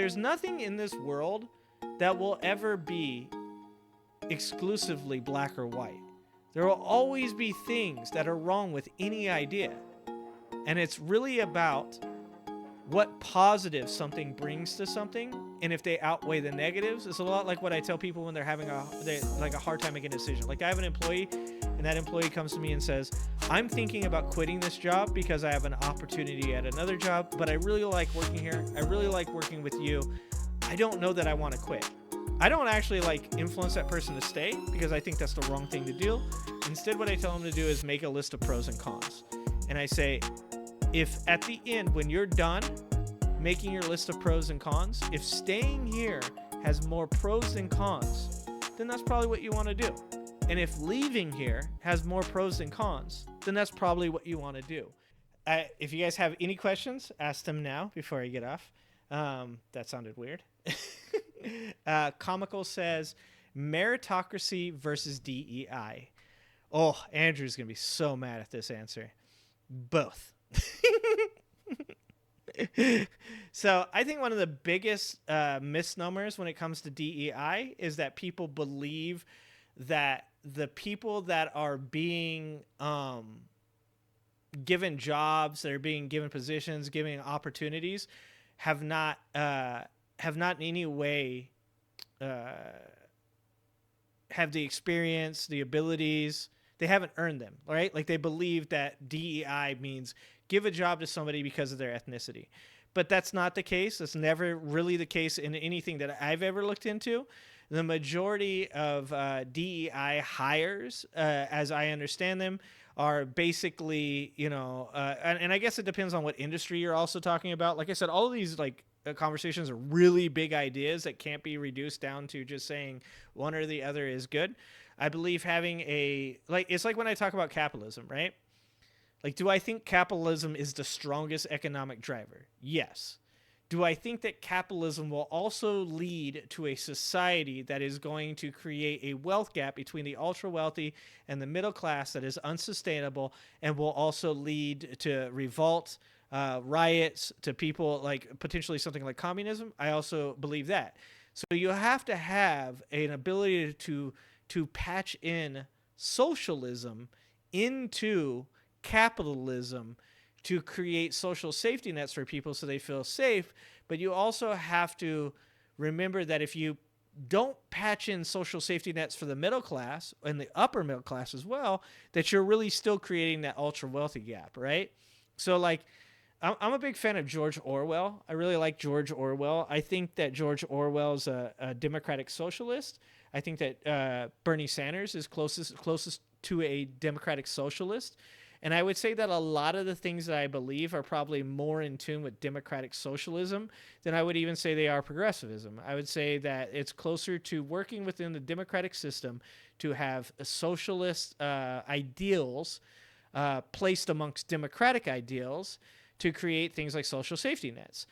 There's nothing in this world that will ever be exclusively black or white. There will always be things that are wrong with any idea. And it's really about what positive something brings to something, and if they outweigh the negatives. It's a lot like what I tell people when they're having a hard time making a decision. Like, I have an employee, and that employee comes to me and says, I'm thinking about quitting this job because I have an opportunity at another job, but I really like working here. I really like working with you. I don't know that I want to quit. I don't actually influence that person to stay, because I think that's the wrong thing to do. Instead, what I tell them to do is make a list of pros and cons. And I say, if at the end, when you're done making your list of pros and cons, if staying here has more pros than cons, then that's probably what you want to do. And if leaving here has more pros than cons, then that's probably what you want to do. If you guys have any questions, ask them now before I get off. That sounded weird. Comical says, meritocracy versus DEI. Oh, Andrew's going to be so mad at this answer. Both. So I think one of the biggest misnomers when it comes to DEI is that people believe that the people that are being given jobs, that are being given positions, given opportunities, have not in any way have the experience, the abilities. They haven't earned them, right? Like, they believe that DEI means give a job to somebody because of their ethnicity. But that's not the case. That's never really the case in anything that I've ever looked into. The majority of DEI hires, as I understand them, are basically, and I guess it depends on what industry you're also talking about. Like I said, all of these conversations are really big ideas that can't be reduced down to just saying one or the other is good. I believe having it's like when I talk about capitalism, right? Like, do I think capitalism is the strongest economic driver? Yes. Do I think that capitalism will also lead to a society that is going to create a wealth gap between the ultra wealthy and the middle class that is unsustainable, and will also lead to revolt, riots, to people potentially something like communism? I also believe that. So you have to have an ability to patch in socialism into capitalism to create social safety nets for people so they feel safe. But you also have to remember that if you don't patch in social safety nets for the middle class and the upper middle class as well, that you're really still creating that ultra wealthy gap, right? So I'm a big fan of George Orwell. I really like George Orwell. I think that George Orwell is a democratic socialist. I think that Bernie Sanders is closest to a democratic socialist. And I would say that a lot of the things that I believe are probably more in tune with democratic socialism than I would even say they are progressivism. I would say that it's closer to working within the democratic system to have socialist ideals placed amongst democratic ideals to create things like social safety nets.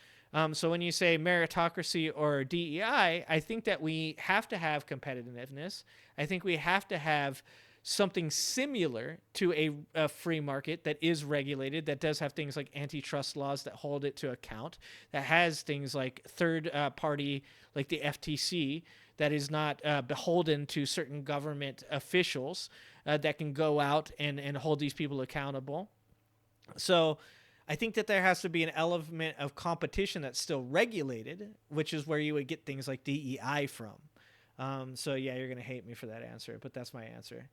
So when you say meritocracy or DEI, I think that we have to have competitiveness. I think we have to have something similar to a free market that is regulated, that does have things like antitrust laws that hold it to account, that has things like third party, like the FTC, that is not beholden to certain government officials that can go out and hold these people accountable. So I think that there has to be an element of competition that's still regulated, which is where you would get things like DEI from. So yeah, you're going to hate me for that answer, but that's my answer.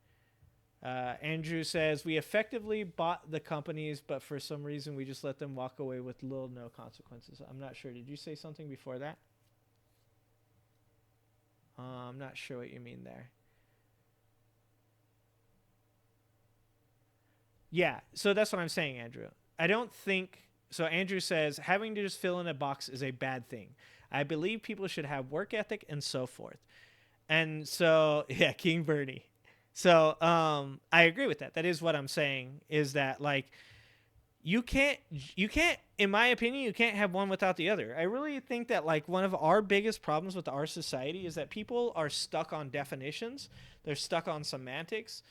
Andrew says, we effectively bought the companies, but for some reason we just let them walk away with little no consequences. I'm not sure. Did you say something before that? I'm not sure what you mean there. Yeah, so that's what I'm saying, Andrew. I don't think... So Andrew says, having to just fill in a box is a bad thing. I believe people should have work ethic and so forth. And so, yeah, King Bernie. So I agree with that. That is what I'm saying, is that you can't, in my opinion, you can't have one without the other. I really think that one of our biggest problems with our society is that people are stuck on definitions. They're stuck on semantics.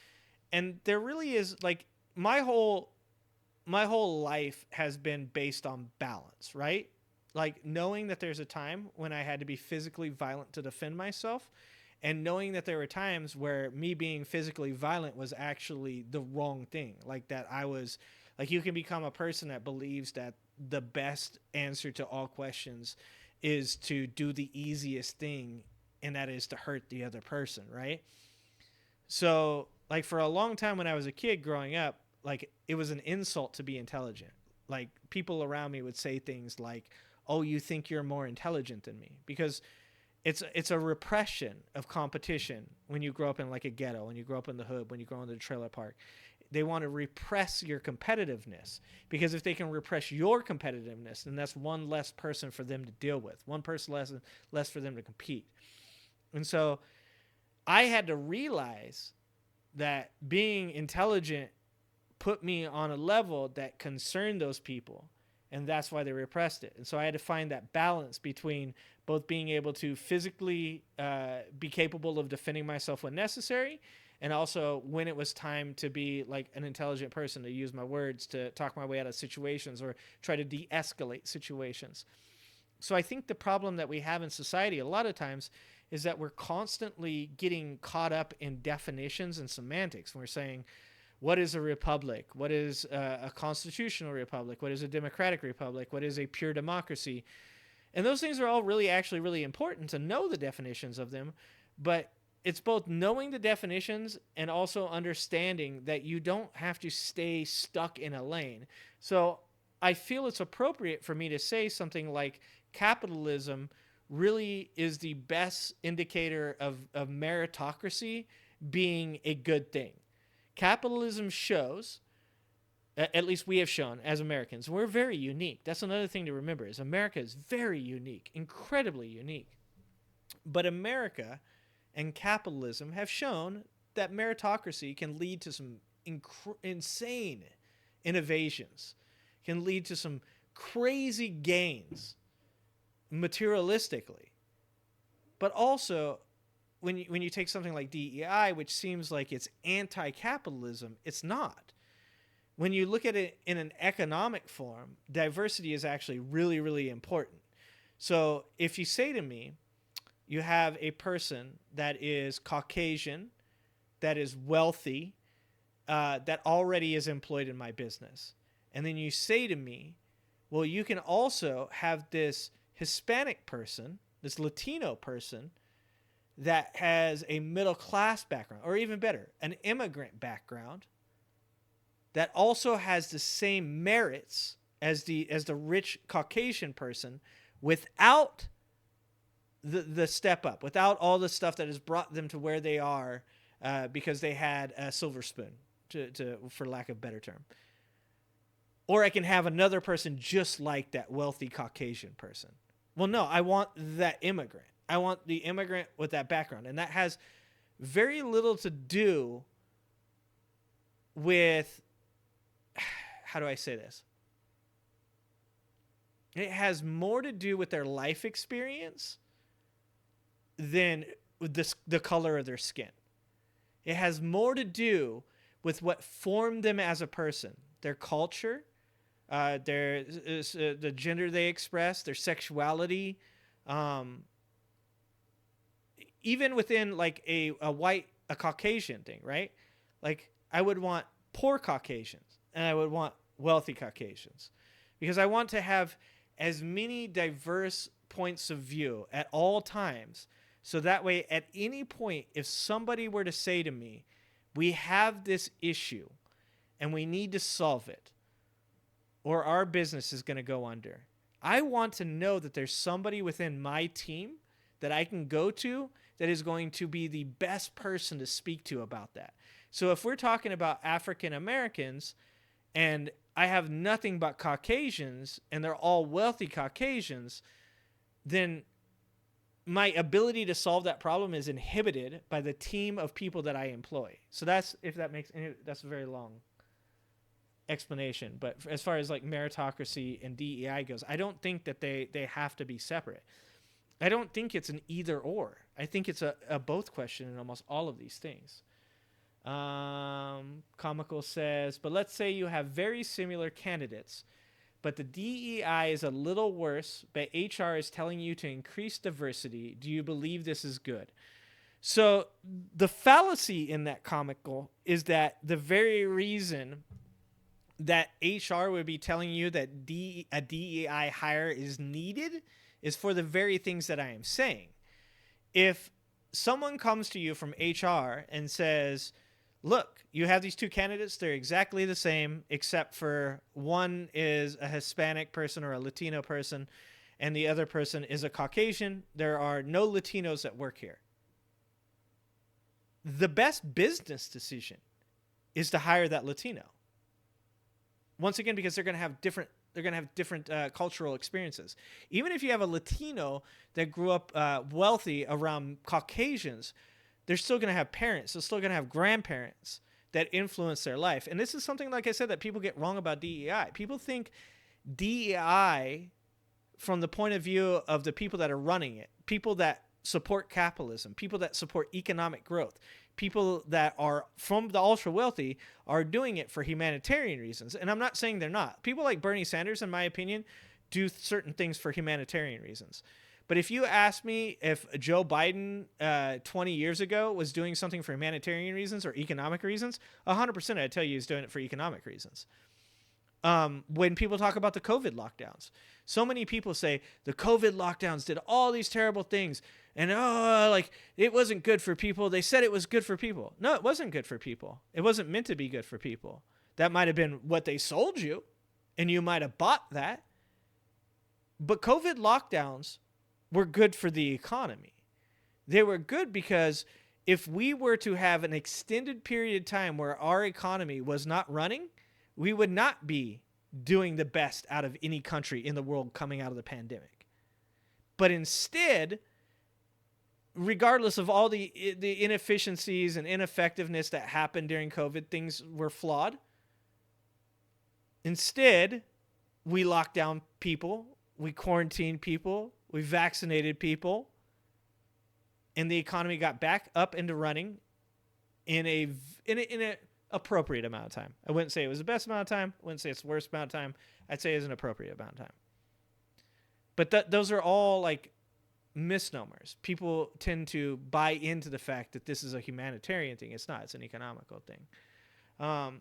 And there really is my whole life has been based on balance, right? like knowing that there's a time when I had to be physically violent to defend myself, and knowing that there were times where me being physically violent was actually the wrong thing. Like that I was like, you can become a person that believes that the best answer to all questions is to do the easiest thing, and that is to hurt the other person, right? So, like for a long time when I was a kid growing up, like it was an insult to be intelligent. Like people around me would say things like, "Oh, you think you're more intelligent than me?" Because it's a repression of competition when you grow up in like a ghetto, when you grow up in the hood, when you grow up in the trailer park. They want to repress your competitiveness, because if they can repress your competitiveness, then that's one less person for them to deal with, one person less for them to compete. And so I had to realize that being intelligent put me on a level that concerned those people, and that's why they repressed it. And so I had to find that balance between both being able to physically be capable of defending myself when necessary, and also when it was time to be like an intelligent person, to use my words to talk my way out of situations or try to de-escalate situations. So I think the problem that we have in society a lot of times is that we're constantly getting caught up in definitions and semantics. We're saying, what is a republic? What is a constitutional republic? What is a democratic republic? What is a pure democracy? And those things are all actually really important to know the definitions of them. But it's both knowing the definitions and also understanding that you don't have to stay stuck in a lane. So I feel it's appropriate for me to say something like capitalism really is the best indicator of meritocracy being a good thing. Capitalism shows, at least we have shown as Americans, we're very unique. That's another thing to remember, is America is very unique, incredibly unique. But America and capitalism have shown that meritocracy can lead to some insane innovations, can lead to some crazy gains materialistically. But also, when you take something like DEI, which seems like it's anti-capitalism, it's not. When you look at it in an economic form, diversity is actually really, really important. So if you say to me, you have a person that is Caucasian, that is wealthy, that already is employed in my business, and then you say to me, well, you can also have this Hispanic person, this Latino person, that has a middle class background, or even better, an immigrant background, that also has the same merits as the rich Caucasian person, without the step up, without all the stuff that has brought them to where they are, because they had a silver spoon, to for lack of a better term. Or I can have another person just like that wealthy Caucasian person. Well, no, I want that immigrant. I want the immigrant with that background. And that has very little to do with, how do I say this? It has more to do with their life experience than the color of their skin. It has more to do with what formed them as a person, their culture, the gender they express, their sexuality, even within like a Caucasian thing, right? Like I would want poor Caucasians and I would want wealthy Caucasians, because I want to have as many diverse points of view at all times. So that way, at any point, if somebody were to say to me, we have this issue and we need to solve it, or our business is going to go under, I want to know that there's somebody within my team that I can go to that is going to be the best person to speak to about that. So if we're talking about African Americans and I have nothing but Caucasians and they're all wealthy Caucasians, then my ability to solve that problem is inhibited by the team of people that I employ. So that's, if that makes, that's a very long explanation. But as far as like meritocracy and DEI goes, I don't think that they have to be separate. I don't think it's an either or. I think it's a both question in almost all of these things. Comical says, but let's say you have very similar candidates, but the DEI is a little worse, but HR is telling you to increase diversity. Do you believe this is good? So the fallacy in that comical is that the very reason that HR would be telling you that a DEI hire is needed is for the very things that I am saying. If someone comes to you from HR and says, look, you have these two candidates, they're exactly the same, except for one is a Hispanic person or a Latino person, and the other person is a Caucasian. There are no Latinos that work here. The best business decision is to hire that Latino. Once again, because they're going to have different cultural experiences. Even if you have a Latino that grew up wealthy around Caucasians, they're still going to have parents. They're still going to have grandparents that influence their life. And this is something, like I said, that people get wrong about DEI. People think DEI from the point of view of the people that are running it, people that support capitalism, people that support economic growth, people that are from the ultra wealthy are doing it for humanitarian reasons. And I'm not saying they're not. People like Bernie Sanders, in my opinion, do certain things for humanitarian reasons. But if you ask me if Joe Biden 20 years ago was doing something for humanitarian reasons or economic reasons, 100% I'd tell you he's doing it for economic reasons. When people talk about the COVID lockdowns, so many people say the COVID lockdowns did all these terrible things and like it wasn't good for people. They said it was good for people. No, it wasn't good for people. It wasn't meant to be good for people. That might have been what they sold you and you might have bought that. But COVID lockdowns were good for the economy. They were good because if we were to have an extended period of time where our economy was not running, we would not be doing the best out of any country in the world coming out of the pandemic. But instead, regardless of all the inefficiencies and ineffectiveness that happened during COVID, things were flawed. Instead, we locked down people, we quarantined people, we vaccinated people, and the economy got back up into running in an appropriate amount of time. I wouldn't say it was the best amount of time. I wouldn't say it's the worst amount of time. I'd say it's an appropriate amount of time. But those are all like misnomers. People tend to buy into the fact that this is a humanitarian thing. It's not. It's an economical thing.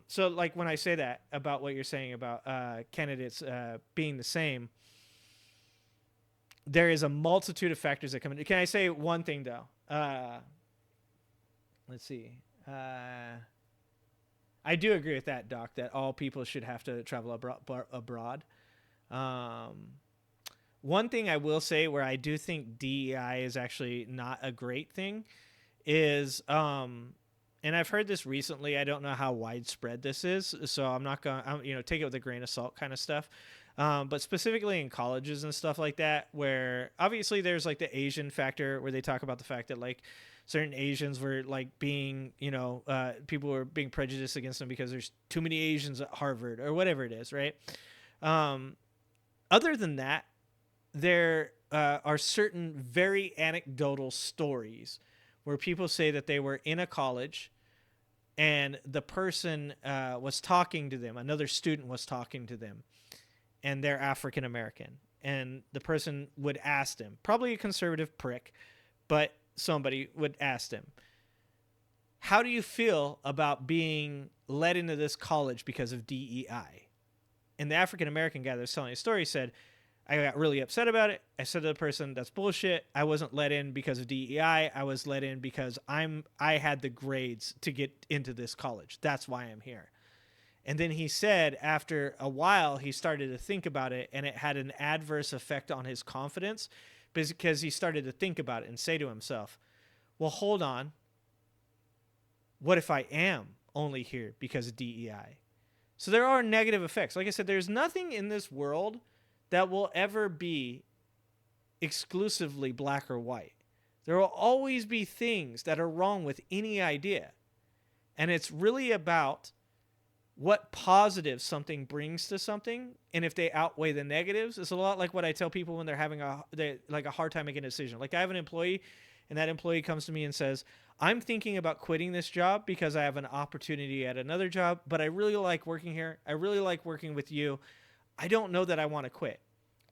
So like when I say that about what you're saying about candidates being the same, there is a multitude of factors that come in. Can I say one thing though? Let's see. I do agree with that, Doc, that all people should have to travel abroad. One thing I will say where I do think DEI is actually not a great thing is, and I've heard this recently, I don't know how widespread this is, so I'm not going to, take it with a grain of salt kind of stuff. But specifically in colleges and stuff like that, where obviously there's like the Asian factor where they talk about the fact that like certain Asians were like being, people were being prejudiced against them because there's too many Asians at Harvard or whatever it is, right? Other than that, there are certain very anecdotal stories where people say that they were in a college and the person was talking to them, another student was talking to them, and they're African American. And the person would ask them, probably a conservative prick, but somebody would ask them, how do you feel about being led into this college because of DEI? And the African American guy that was telling a story said, I got really upset about it. I said to the person, that's bullshit. I wasn't let in because of DEI. I was let in because I had the grades to get into this college. That's why I'm here. And then he said after a while, he started to think about it, and it had an adverse effect on his confidence because he started to think about it and say to himself, well, hold on. What if I am only here because of DEI? So there are negative effects. Like I said, there's nothing in this world that will ever be exclusively black or white. There will always be things that are wrong with any idea. And it's really about what positives something brings to something, and if they outweigh the negatives. It's a lot like what I tell people when they're having a hard time making a decision. Like I have an employee, and that employee comes to me and says, I'm thinking about quitting this job because I have an opportunity at another job, but I really like working here. I really like working with you. I don't know that I want to quit.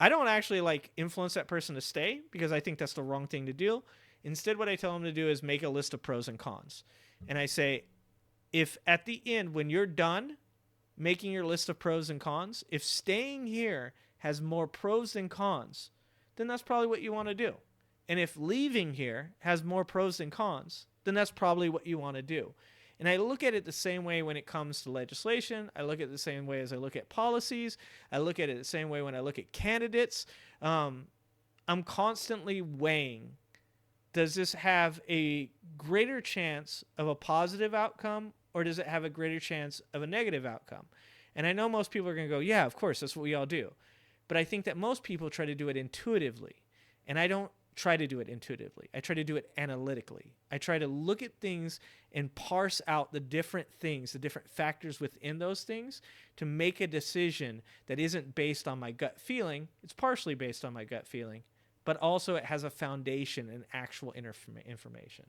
I don't actually like influence that person to stay because I think that's the wrong thing to do. Instead, what I tell them to do is make a list of pros and cons. And I say, if at the end, when you're done making your list of pros and cons, if staying here has more pros than cons, then that's probably what you want to do. And if leaving here has more pros than cons, then that's probably what you want to do. And I look at it the same way when it comes to legislation. I look at it the same way as I look at policies. I look at it the same way when I look at candidates. I'm constantly weighing, does this have a greater chance of a positive outcome, or does it have a greater chance of a negative outcome? And I know most people are going to go, yeah, of course, that's what we all do. But I think that most people try to do it intuitively. And I don't try to do it intuitively. I try to do it analytically. I try to look at things and parse out the different things, the different factors within those things to make a decision that isn't based on my gut feeling. It's partially based on my gut feeling, but also it has a foundation in actual information.